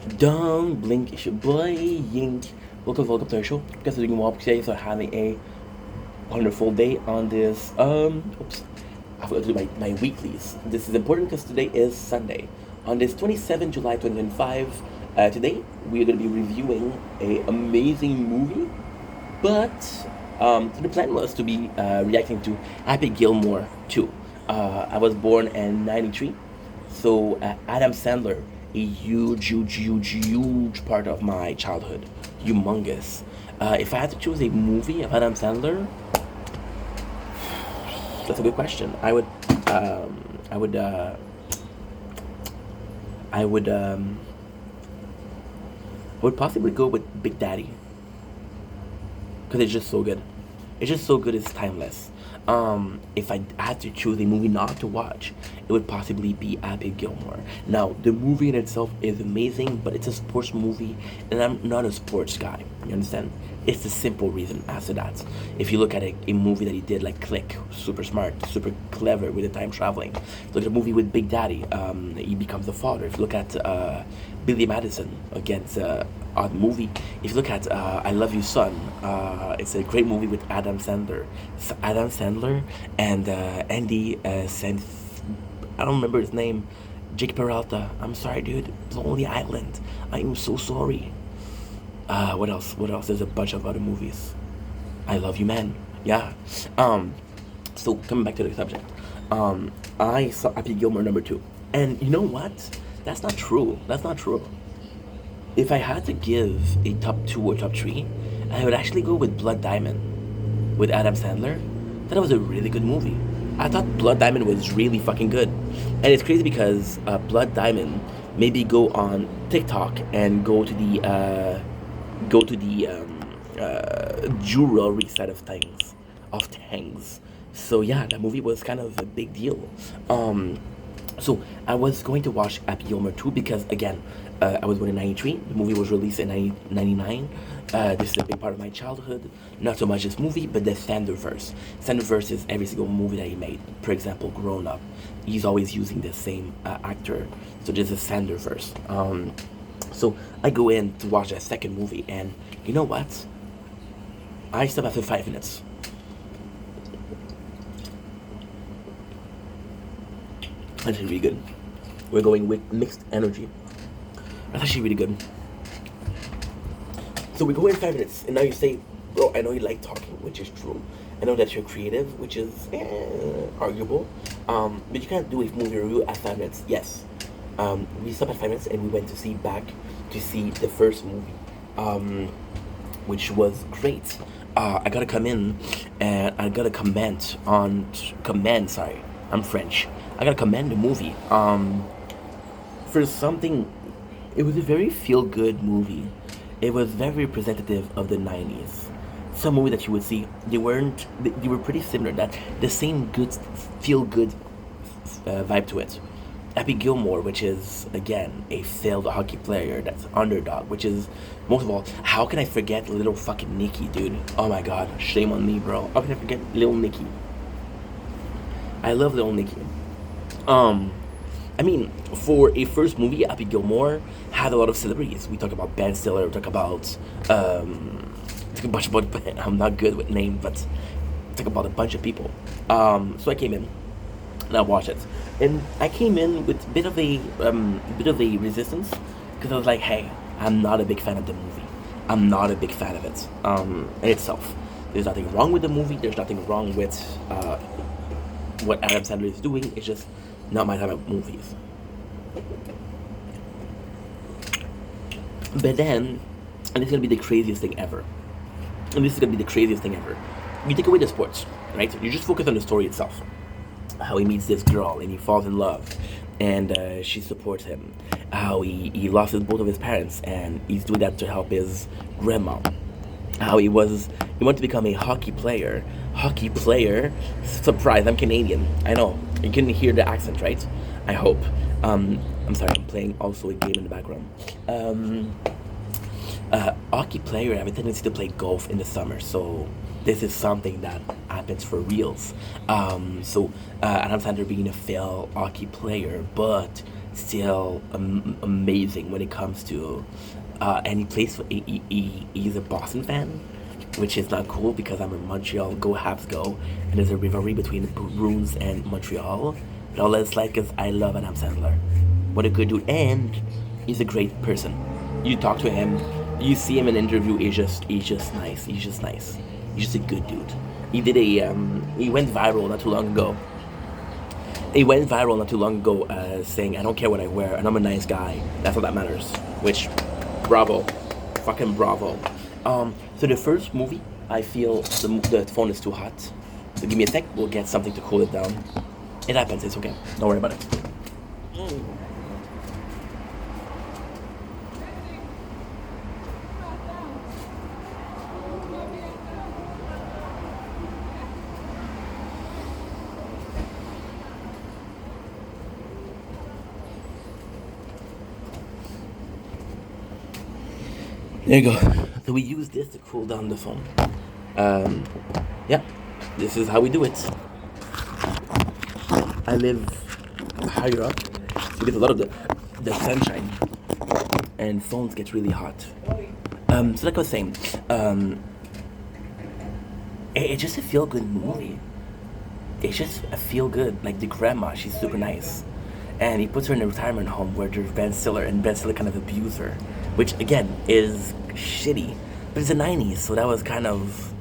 Don't blink, it's your boy Yink. Welcome to our show. Guys are doing well today, so having a wonderful day on this. Oops, I forgot to do my weeklies. This is important because today is Sunday. On this 27th July 2025, today we are going to be reviewing a amazing movie, but so the plan was to be reacting to Happy Gilmore 2. I was born in 93, so Adam Sandler, a huge part of my childhood. Humongous. If I had to choose a movie of Adam Sandler, that's a good question. I would, I would, I would possibly go with Big Daddy because it's just so good. It's just so good. It's timeless. If I had to choose a movie not to watch, it would possibly be Happy Gilmore. Now, the movie in itself is amazing, but it's a sports movie, and I'm not a sports guy. You understand? It's the simple reason as to that. If you look at a movie that he did, like Click, super smart, super clever with the time traveling. Look at a movie with Big Daddy. He becomes a father. If you look at Billy Madison against odd movie. If you look at I Love You Son, it's a great movie with Adam Sandler. Adam Sandler and Andy I don't remember his name. Jake Peralta. I'm sorry, dude. Lonely Island. I am so sorry. What else? What else? There's a bunch of other movies. I Love You Man. Yeah. Um, so coming back to the subject, I saw Happy Gilmore number two, and you know what? That's not true. That's not true. If I had to give a top two or top three, I would actually go with Blood Diamond with Adam Sandler. That was a really good movie. I thought Blood Diamond was really fucking good, and it's crazy because Blood Diamond maybe go on TikTok and go to the jewelry side of things. So yeah, that movie was kind of a big deal. Um, so I was going to watch Happy Gilmore 2 because again, I was born in 93. The movie was released in 99. This is a big part of my childhood. Not so much this movie, but the Sandlerverse. Sandlerverse is every single movie that he made. For example, Grown Up. He's always using the same actor. So this is Sandlerverse. So I go in to watch that second movie, and you know what? I stop after 5 minutes. That's actually really good. We're going with mixed energy. That's actually really good. So we go in 5 minutes, and now you say, bro, I know you like talking, which is true. I know that you're creative, which is arguable. But you can't do a movie review at 5 minutes. Yes. We stopped at 5 minutes, and we went to see the first movie, which was great. I gotta come in, and I gotta commend. Sorry, I'm French. I gotta commend the movie. For something, it was a very feel good movie. It was very representative of the 90s. Some movie that you would see, they were pretty similar. That the same good, feel good vibe to it. Happy Gilmore, which is again a failed hockey player that's underdog, which is most of all, how can I forget little fucking Nicky, dude? Oh my god, shame on me, bro. How can I forget little Nicky? I love little Nicky. Um, I mean, for a first movie, Happy Gilmore had a lot of celebrities. We talk about Ben Stiller, we talk about a bunch about. I'm not good with names, but talk about a bunch of people. So I came in and I watched it, and I came in with bit of a resistance because I was like, hey, I'm not a big fan of the movie. I'm not a big fan of it in itself. There's nothing wrong with the movie. There's nothing wrong with what Adam Sandler is doing. It's just not my type of movies. But then, and this is gonna be the craziest thing ever. And this is gonna be the craziest thing ever. You take away the sports, right? You just focus on the story itself. How he meets this girl and he falls in love, and she supports him. How he lost both of his parents and he's doing that to help his grandma. How he wanted to become a hockey player. Hockey player. Surprise! I'm Canadian. I know. You can hear the accent, right? I hope. I'm sorry. I'm playing also a game in the background. Um, Hockey player have a tendency to play golf in the summer, so this is something that happens for reals. Adam Sandler being a failed hockey player, but still amazing when it comes to, and he plays for, he's a Boston fan, which is not cool because I'm in Montreal. Go Habs go, and there's a rivalry between the Bruins and Montreal. But all that's like is I love Adam Sandler. What a good dude, and he's a great person. You talk to him, you see him in an interview. He's just nice. He's just nice. He's just a good dude. He went viral not too long ago. He went viral not too long ago, saying, "I don't care what I wear, and I'm a nice guy. That's all that matters." Which, bravo, fucking bravo. So the first movie, I feel the phone is too hot. So give me a sec. We'll get something to cool it down. It happens. It's okay. Don't worry about it. There you go. So we use this to cool down the phone. Um, yeah, this is how we do it. I live higher up, so we get a lot of the sunshine, and phones get really hot. So like I was saying, it's just a feel good movie. It's just a feel good. Like the grandma, she's super nice, and he puts her in a retirement home where there's Ben Stiller, and Ben Stiller kind of abuse her, which again is shitty. But it's the '90s, so that was kind of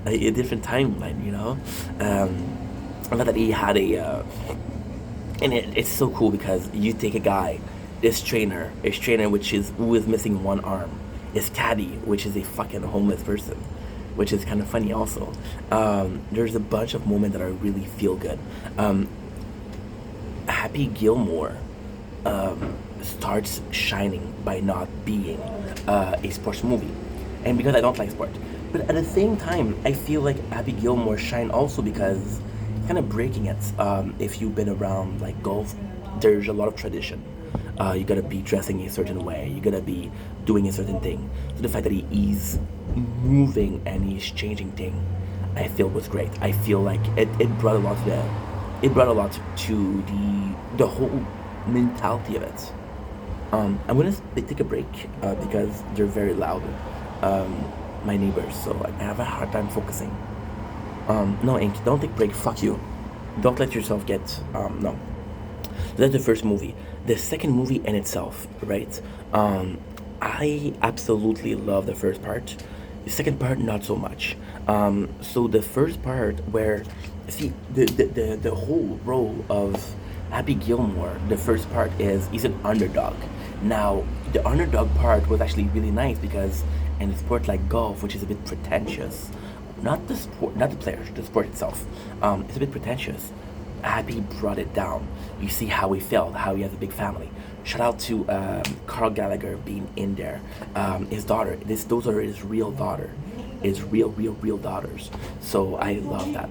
a different timeline, you know. I love that he had and it's so cool because you take a guy, his trainer, who is missing one arm, his caddy, which is a fucking homeless person, which is kind of funny also. There's a bunch of moments that are really feel good. Happy Gilmore starts shining by not being a sports movie, and because I don't like sport. But at the same time, I feel like Happy Gilmore shine also because kind of breaking it. If you've been around like golf, there's a lot of tradition. You gotta be dressing a certain way. You gotta be doing a certain thing. So the fact that he's moving and he's changing thing, I feel was great. I feel like it brought a lot to the whole mentality of it. I'm gonna take a break because they're very loud, my neighbors. So I have a hard time focusing. No, Ink, don't take a break. Fuck you. Don't let yourself get no. That's the first movie. The second movie in itself, right? I absolutely love the first part. The second part, not so much. So the first part where, see, the whole role of Happy Gilmore, the first part is he's an underdog. Now, the underdog part was actually really nice because in a sport like golf, which is a bit pretentious, not the sport, not the players, the sport itself, it's a bit pretentious. Happy brought it down. You see how he felt, how he has a big family. Shout out to Carl Gallagher being in there. His daughter, those are his real daughter, his real daughters. So I love that.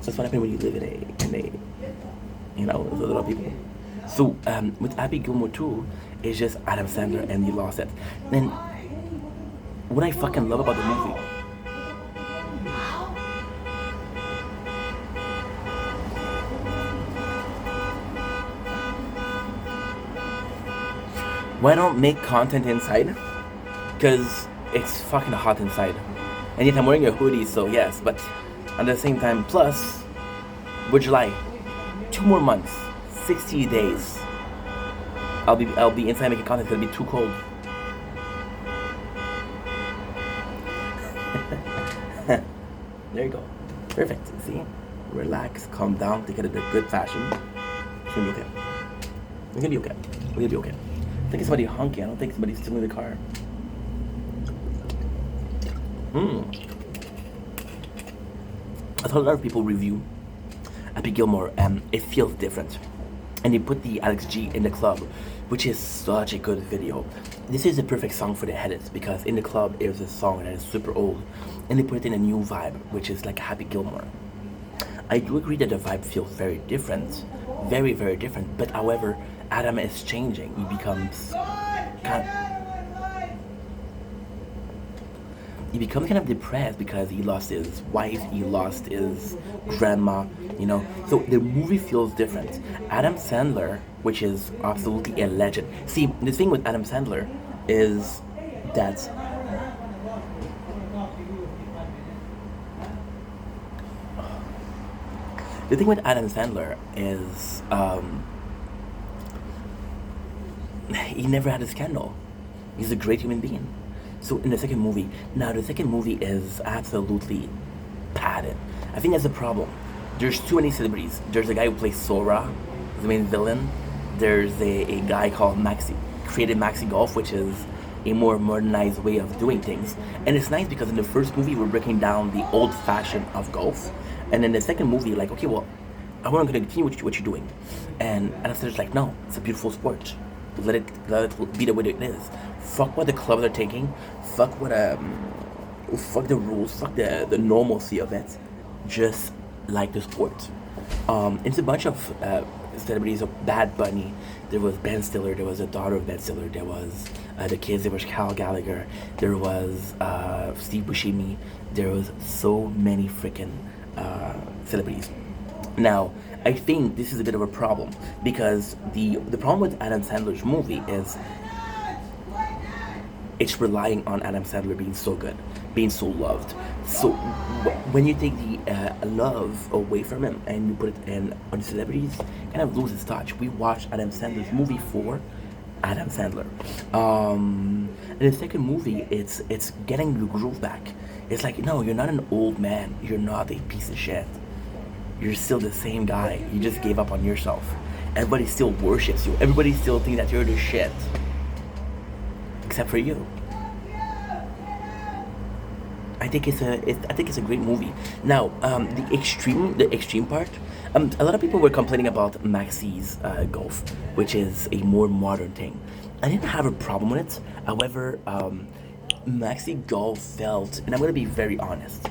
That's what happens when you live in a with a lot of people. So with Happy Gilmore 2, it's just Adam Sandler and he lost it. Then what I fucking love about the movie, why don't make content inside? Because it's fucking hot inside. And yet I'm wearing a hoodie, so yes, but at the same time, plus, we're July. 2 more months, 60 days. I'll be inside making content. It's gonna be too cold. There you go. Perfect. See? Relax, calm down, take it in a good fashion. It's gonna be okay. It's gonna be okay. We're gonna be okay. I think it's somebody honking. I don't think somebody's stealing the car. I thought a lot of people review Happy Gilmore, and it feels different. And they put the Alex G in the club, which is such a good video. This is the perfect song for the edits because in the club it was a song that is super old, and they put it in a new vibe, which is like Happy Gilmore. I do agree that the vibe feels very different, very different. But however, Adam is changing. He becomes kind of, he becomes kind of depressed because he lost his wife, he lost his grandma, you know. So the movie feels different. Adam Sandler, which is absolutely a legend. See, the thing with Adam Sandler is that the thing with Adam Sandler is he never had a scandal. He's a great human being. So in the second movie, now the second movie is absolutely padded. I think that's a problem. There's too many celebrities. There's a guy who plays Sora, the main villain. There's a guy called Maxi, created Maxi Golf, which is a more modernized way of doing things. And it's nice because in the first movie we're breaking down the old fashion of golf, and in the second movie, like, okay, well, I want to continue what you're doing, and after it's like, no, it's a beautiful sport. Let it be the way it is. Fuck what the clubs are taking. Fuck the rules. Fuck the normalcy of it. Just like the sport. It's a bunch of celebrities of Bad Bunny. There was Ben Stiller. There was a daughter of Ben Stiller. There was the kids. There was Cal Gallagher. There was Steve Buscemi. There was so many freaking celebrities. Now, I think this is a bit of a problem because the problem with Adam Sandler's movie is it's relying on Adam Sandler being so good, being so loved. So when you take the love away from him and you put it in on celebrities, it kind of loses touch. We watched Adam Sandler's movie for Adam Sandler. In the second movie, it's getting the groove back. It's like, no, you're not an old man. You're not a piece of shit. You're still the same guy. You just gave up on yourself. Everybody still worships you. Everybody still thinks that you're the shit. Except for you. I think it's a great movie. Now, the extreme part. A lot of people were complaining about Maxi's Golf, which is a more modern thing. I didn't have a problem with it. However, Maxi Golf felt, and I'm gonna be very honest.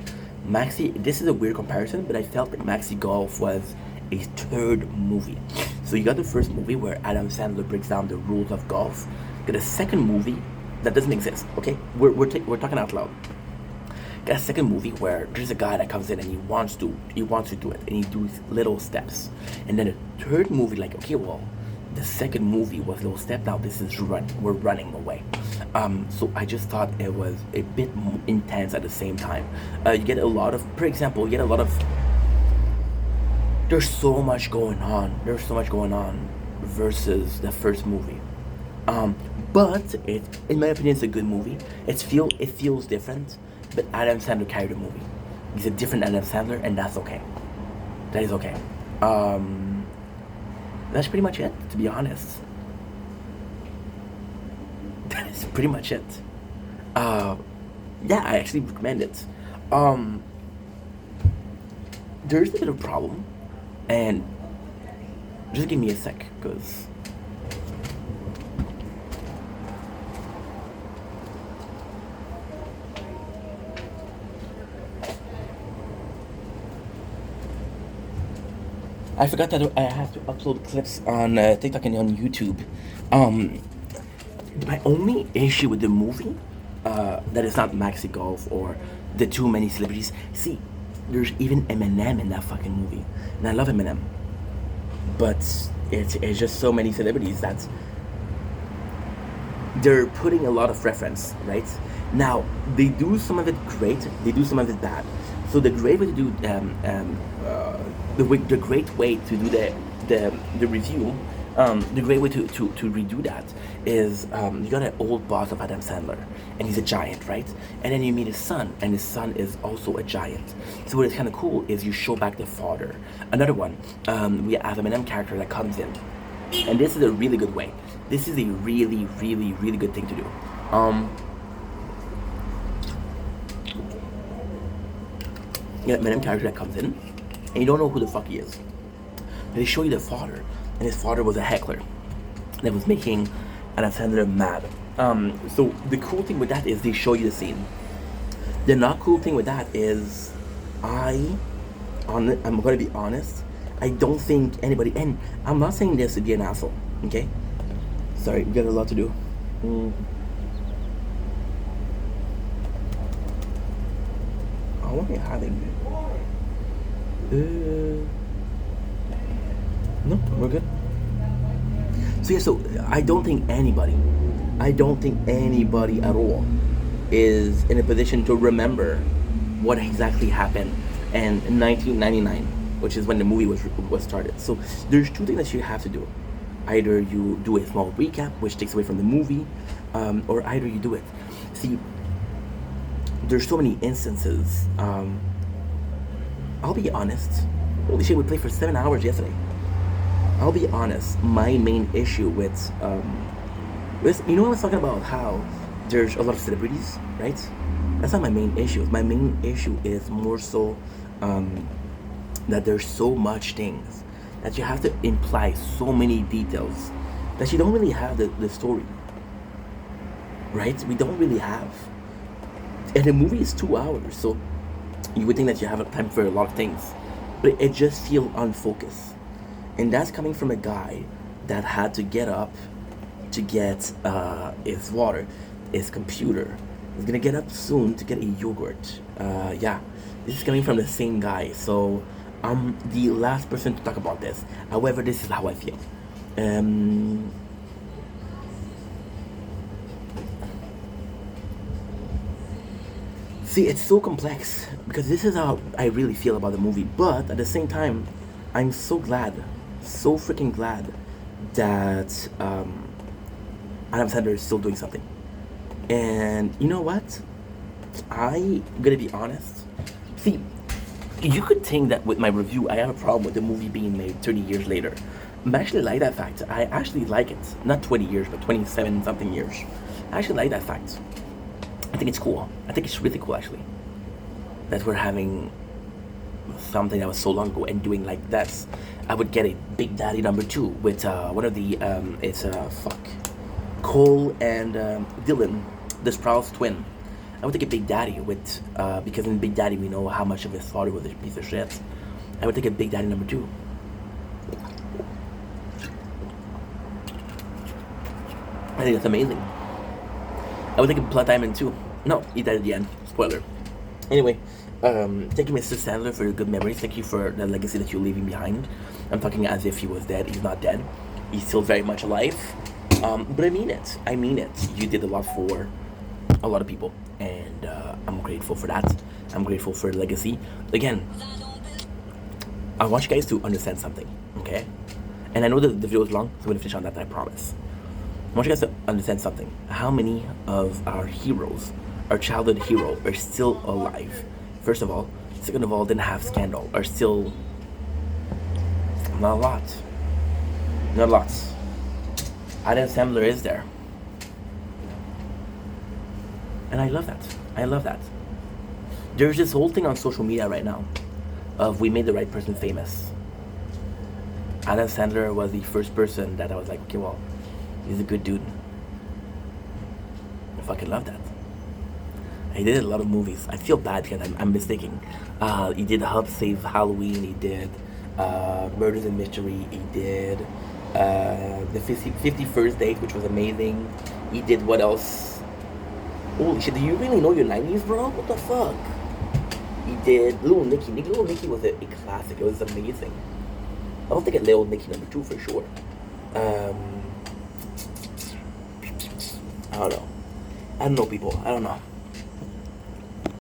This is a weird comparison, but I felt that Maxi Golf was a third movie. So you got the first movie where Adam Sandler breaks down the rules of golf. You got a second movie that doesn't exist. Okay, we're talking out loud. Got a second movie where there's a guy that comes in and he wants to do it, and he does little steps. And then a third movie, like, okay, well, the second movie was little step. Now this is we're running away. So I just thought it was a bit intense at the same time. You get a lot of, for example, there's so much going on. There's so much going on versus the first movie. But in my opinion, it's a good movie. It feels different, but Adam Sandler carried the movie. He's a different Adam Sandler, and that's okay. That is okay. That's pretty much it, to be honest. That is pretty much it. Yeah, I actually recommend it. There's a bit of a problem, and just give me a sec, because I forgot that I have to upload clips on TikTok and on YouTube. My only issue with the movie, that is not Maxi Golf or the too many celebrities. See, there's even Eminem in that fucking movie, and I love Eminem, but it's just so many celebrities that they're putting a lot of reference, right? Now they do some of it great, they do some of it bad. So the great way to do the great way to do the review, the great way to redo that is you got an old boss of Adam Sandler, and he's a giant, right? And then you meet his son, and his son is also a giant. So what is kind of cool is you show back the father. Another one, we have an Eminem character that comes in, and this is a really good way. This is a really, really, really good thing to do. Yeah, Eminem character that comes in, and you don't know who the fuck he is. They show you the father, and his father was a heckler that was making Adam Sandler mad. So the cool thing with that is they show you the scene. The not cool thing with that is, I'm gonna be honest, I don't think anybody, and I'm not saying this to be an asshole, okay? Sorry, we got a lot to do. what am I having? No, we're good. So yeah, so I don't think anybody at all is in a position to remember what exactly happened in 1999, which is when the movie was started. So there's two things that you have to do. Either you do a small recap, which takes away from the movie, or either you do it. See, there's so many instances. I'll be honest. Holy shit, we played for 7 hours yesterday. I'll be honest. My main issue with you know, I was talking about how there's a lot of celebrities, right? That's not my main issue. My main issue is more so that there's so much things that you have to imply so many details that you don't really have the story, right? We don't really have, and the movie is 2 hours, so you would think that you have time for a lot of things, but it just feels unfocused, and that's coming from a guy that had to get up to get his water, his computer. He's gonna get up soon to get a yogurt. Yeah, this is coming from the same guy, so I'm the last person to talk about this. However, this is how I feel. See, it's so complex because this is how I really feel about the movie. But at the same time, I'm so glad, so freaking glad that Adam Sandler is still doing something. And you know what? I'm gonna be honest. See, you could think that with my review, I have a problem with the movie being made 30 years later. I actually like that fact. I actually like it. Not 20 years, but 27 something years. I actually like that fact. I think it's cool. I think it's really cool, actually, that we're having something that was so long ago and doing like this. I would get a Big Daddy #2 with one of the Cole and Dylan, the Sprouse twin. I would take a Big Daddy with because in Big Daddy we know how much of his father was a piece of shit. I would take a Big Daddy #2. I think that's amazing. I would take a Blood Diamond too. No, he died at the end. Spoiler. Anyway, thank you, Mr. Sandler, for your good memories. Thank you for the legacy that you're leaving behind. I'm talking as if he was dead. He's not dead. He's still very much alive. But I mean it. I mean it. You did a lot for a lot of people, and I'm grateful for that. I'm grateful for the legacy. Again, I want you guys to understand something, okay? And I know that the video is long, so I'm gonna finish on that. I promise. I want you guys to understand something. How many of our heroes, our childhood hero, are still alive? First of all. Second of all, didn't have scandal. Are still not a lot. Not lots. Adam Sandler is there. And I love that. I love that. There's this whole thing on social media right now of we made the right person famous. Adam Sandler was the first person that I was like, okay, well, he's a good dude. I fucking love that. He did a lot of movies. I feel bad because I'm mistaking. He did Help Save Halloween. He did Murders and Mystery. He did the 51st Date, which was amazing. He did what else? Holy shit, do you really know your 90s, bro? What the fuck? He did Little Nicky. Little Nicky was a classic. It was amazing. I'll take a Little Nicky #2 for sure. I don't know. I don't know, people. I don't know.